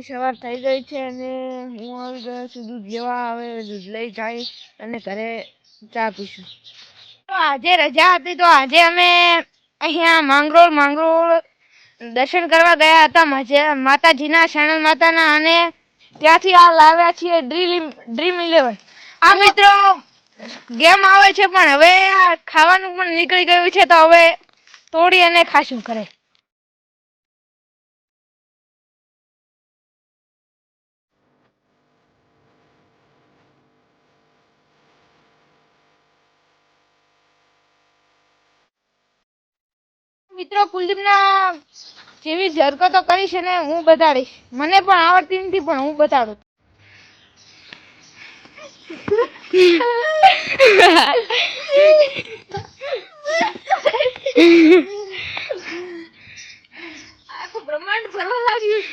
વહેલી સવાર થઈ ગઈ છે અને હું આવી ગયો છું દૂધ લેવા. હવે દૂધ લઈ જઈ અને ઘરે ચા પીશું. તો આજે રજા હતી તો આજે અમે અહીંયા માંગરોળ દર્શન કરવા ગયા હતા માતાજીના શરણ માતાના, અને ત્યાંથી આ લાવ્યા છીએ ડ્રીમ 11. આ મિત્રો ગેમ આવે છે પણ હવે ખાવાનું પણ નીકળી ગયું છે, તો હવે તોડી અને ખાશું ઘરે. મિત્રો કુલદીપના જેવી હરકતો કરીશ ને હું બતાડીશ. મને પણ આવડતી નથી પણ હું બતાડું. આખું બ્રહ્માંડ ફરવા લાગ્યું છે.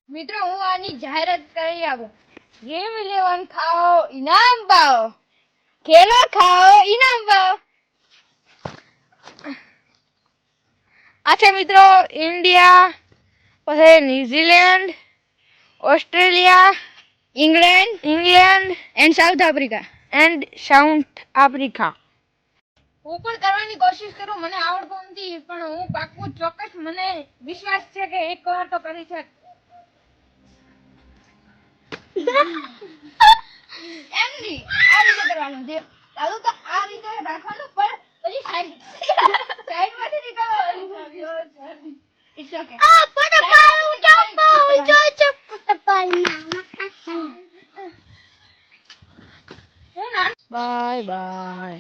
મિત્રો હું આની જાહેરાત કરી આપું. ગેમ 11 ખાઓ ઇનામ પાઓ, ખેલો ખાઓ ઇનામ પાઓ. अच्छा મિત્રો, ઇન્ડિયા, પછી New Zealand, Australia, England and south Africa. હું પણ કરવાની કોશિશ કરું. મને આવડતું નથી પણ હું પાક્કું ચોક્કસ, મને વિશ્વાસ છે કે એક વાર તો કરી છે. એમ નહીં, આ રીતે કરવાનું છે. ચાલુ તો આ રીતે રાખવાનું પણ પછી સાઈડમાંથી નીકળવાનું. It's okay. Bye by.